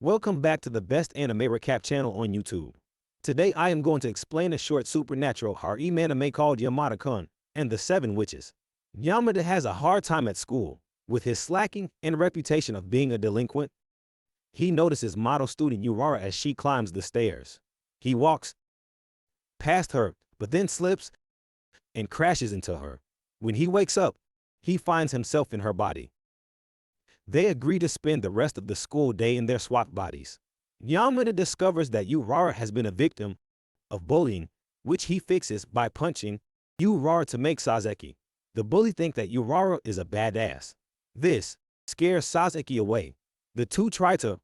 Welcome back to the best anime recap channel on YouTube. Today I am going to explain a short supernatural Ryu anime called Yamada-kun and the Seven Witches. Yamada has a hard time at school. With his slacking and reputation of being a delinquent, he notices model student Urara as she climbs the stairs. He walks past her, but then slips and crashes into her. When he wakes up, he finds himself in her body. They agree to spend the rest of the school day in their swapped bodies. Yamada discovers that Urara has been a victim of bullying, which he fixes by punching Urara to make Saseki. The bully thinks that Urara is a badass. This scares Saseki away. The two try to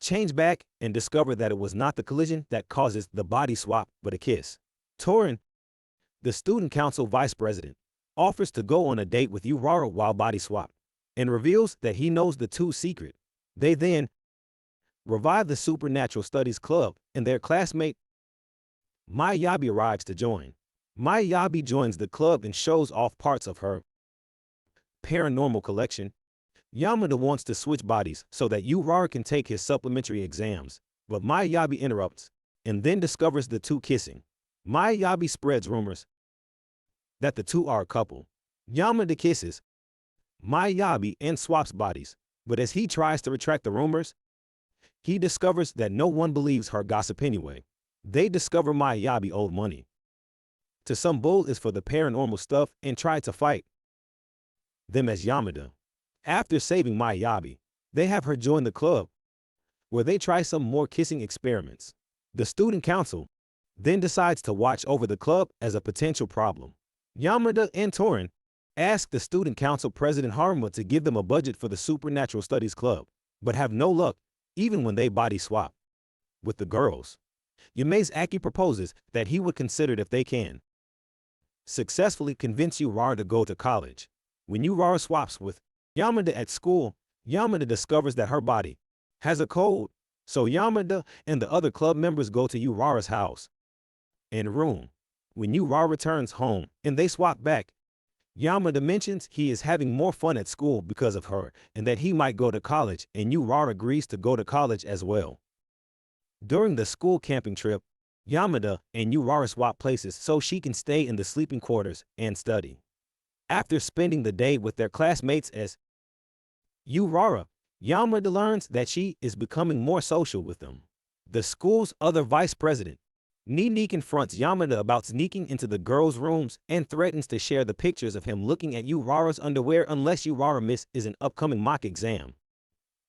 change back and discover that it was not the collision that causes the body swap, but a kiss. Torin, the student council vice president, offers to go on a date with Urara while body swap, and reveals that he knows the two's secret. They then revive the Supernatural Studies Club, and their classmate Miyabi arrives to join. Miyabi joins the club and shows off parts of her paranormal collection. Yamada wants to switch bodies so that Urara can take his supplementary exams, but Miyabi interrupts and then discovers the two kissing. Miyabi spreads rumors that the two are a couple. Yamada kisses Miyabi and swaps bodies, but as he tries to retract the rumors, he discovers that no one believes her gossip anyway. They discover Miyabi owed money to some bullies for the paranormal stuff and try to fight them as Yamada. After saving Miyabi, they have her join the club, where they try some more kissing experiments. The student council then decides to watch over the club as a potential problem. Yamada and Torin ask the student council president Haruma to give them a budget for the Supernatural Studies Club, but have no luck even when they body swap with the girls. Yamazaki proposes that he would consider it if they can successfully convince Urara to go to college. When Urara swaps with Yamada at school, Yamada discovers that her body has a cold, so Yamada and the other club members go to Urara's house and room. When Urara returns home and they swap back, Yamada mentions he is having more fun at school because of her and that he might go to college, and Urara agrees to go to college as well. During the school camping trip, Yamada and Urara swap places so she can stay in the sleeping quarters and study. After spending the day with their classmates as Urara, Yamada learns that she is becoming more social with them. The school's other vice president, Nini, confronts Yamada about sneaking into the girls' rooms and threatens to share the pictures of him looking at Urara's underwear unless Urara misses an upcoming mock exam.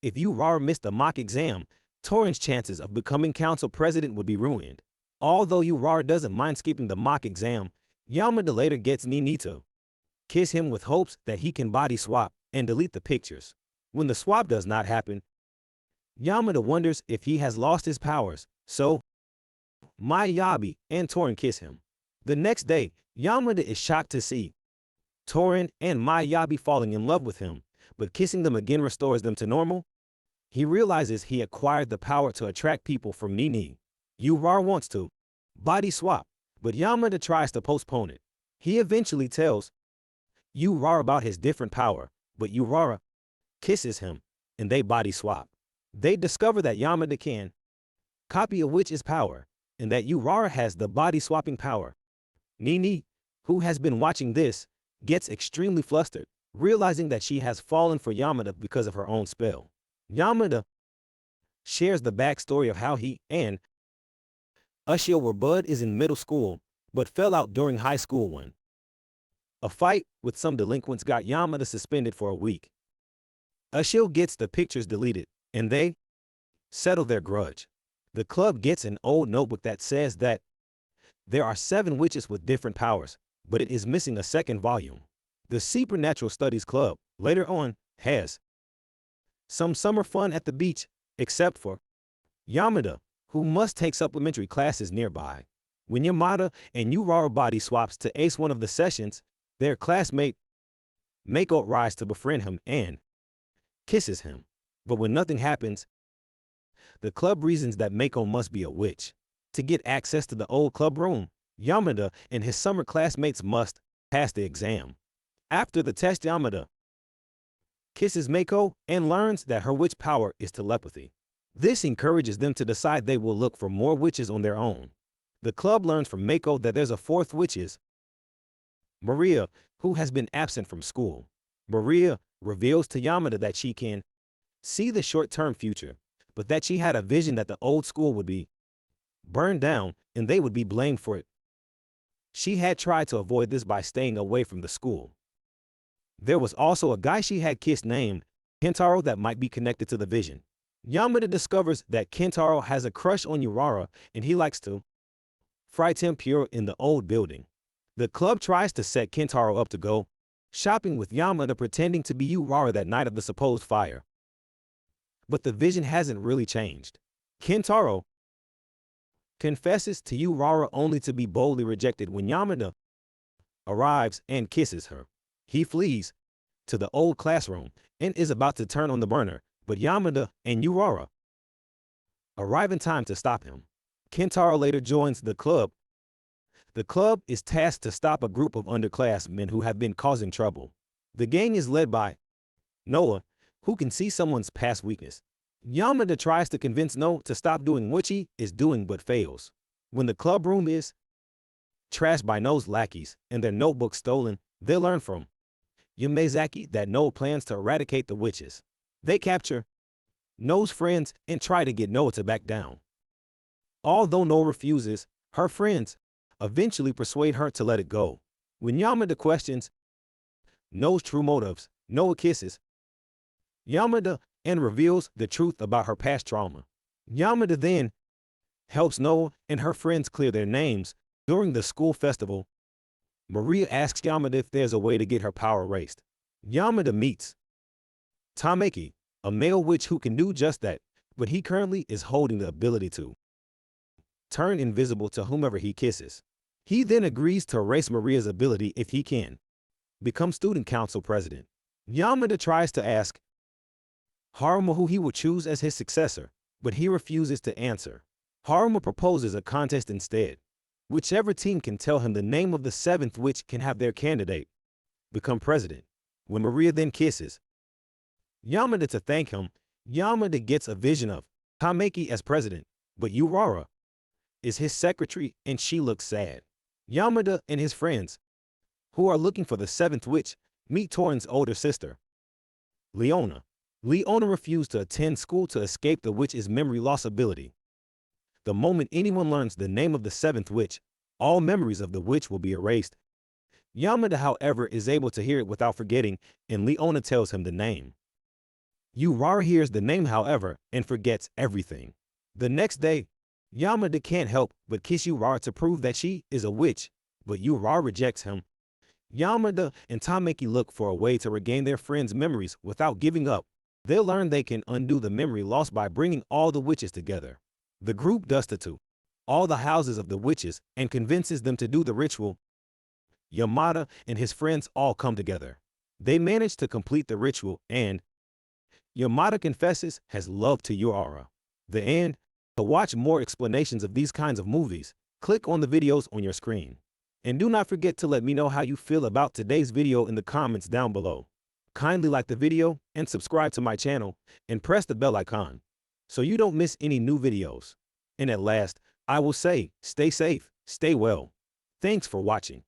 If Urara missed a mock exam, Torin's chances of becoming council president would be ruined. Although Urara doesn't mind skipping the mock exam, Yamada later gets Nini to kiss him with hopes that he can body swap and delete the pictures. When the swap does not happen, Yamada wonders if he has lost his powers, so Miyabi and Torin kiss him. The next day, Yamada is shocked to see Torin and Miyabi falling in love with him, but kissing them again restores them to normal. He realizes he acquired the power to attract people from Nini. Urara wants to body swap, but Yamada tries to postpone it. He eventually tells Urara about his different power, but Urara kisses him, and they body swap. They discover that Yamada can copy a witch's power, and that Urara has the body-swapping power. Nini, who has been watching this, gets extremely flustered, realizing that she has fallen for Yamada because of her own spell. Yamada shares the backstory of how he and Ushio were buds in middle school, but fell out during high school when a fight with some delinquents got Yamada suspended for a week. Ushio gets the pictures deleted, and they settle their grudge. The club gets an old notebook that says that there are 7 witches with different powers, but it is missing a second volume. The Supernatural Studies Club, later on, has some summer fun at the beach, except for Yamada, who must take supplementary classes nearby. When Yamada and Urara body swaps to ace one of the sessions, their classmate Mako arrives to befriend him and kisses him. But when nothing happens, the club reasons that Mako must be a witch. To get access to the old club room, Yamada and his summer classmates must pass the exam. After the test, Yamada kisses Mako and learns that her witch power is telepathy. This encourages them to decide they will look for more witches on their own. The club learns from Mako that there's a fourth witch, Maria, who has been absent from school. Maria reveals to Yamada that she can see the short-term future, but that she had a vision that the old school would be burned down and they would be blamed for it. She had tried to avoid this by staying away from the school. There was also a guy she had kissed named Kentaro that might be connected to the vision. Yamada discovers that Kentaro has a crush on Urara and he likes to fight him pure in the old building. The club tries to set Kentaro up to go shopping with Yamada, pretending to be Urara that night of the supposed fire. But the vision hasn't really changed. Kentaro confesses to Urara only to be boldly rejected when Yamada arrives and kisses her. He flees to the old classroom and is about to turn on the burner, but Yamada and Urara arrive in time to stop him. Kentaro later joins the club. The club is tasked to stop a group of underclassmen who have been causing trouble. The gang is led by Noah, who can see someone's past weakness. Yamada tries to convince Noah to stop doing what he is doing but fails. When the club room is trashed by Noah's lackeys and their notebooks stolen, they learn from Yamazaki that Noah plans to eradicate the witches. They capture Noah's friends and try to get Noah to back down. Although Noah refuses, her friends eventually persuade her to let it go. When Yamada questions Noah's true motives, Noah kisses Yamada and reveals the truth about her past trauma. Yamada then helps Noah and her friends clear their names. During the school festival, Maria asks Yamada if there's a way to get her power erased. Yamada meets Tameki, a male witch who can do just that, but he currently is holding the ability to turn invisible to whomever he kisses. He then agrees to erase Maria's ability if he can become student council president. Yamada tries to ask Haruma who he will choose as his successor, but he refuses to answer. Haruma proposes a contest instead. Whichever team can tell him the name of the seventh witch can have their candidate become president. When Maria then kisses Yamada to thank him, Yamada gets a vision of Tameki as president, but Urara is his secretary and she looks sad. Yamada and his friends, who are looking for the seventh witch, meet Torin's older sister, Leona. Leona refused to attend school to escape the witch's memory loss ability. The moment anyone learns the name of the seventh witch, all memories of the witch will be erased. Yamada, however, is able to hear it without forgetting, and Leona tells him the name. Urara hears the name, however, and forgets everything. The next day, Yamada can't help but kiss Urara to prove that she is a witch, but Urara rejects him. Yamada and Tameki look for a way to regain their friends' memories without giving up. They'll learn they can undo the memory lost by bringing all the witches together. The group does to all the houses of the witches and convinces them to do the ritual. Yamada and his friends all come together. They manage to complete the ritual and Yamada confesses his love to Urara. The end. To watch more explanations of these kinds of movies, click on the videos on your screen. And do not forget to let me know how you feel about today's video in the comments down below. Kindly like the video and subscribe to my channel and press the bell icon so you don't miss any new videos. And at last, I will say, stay safe, stay well. Thanks for watching.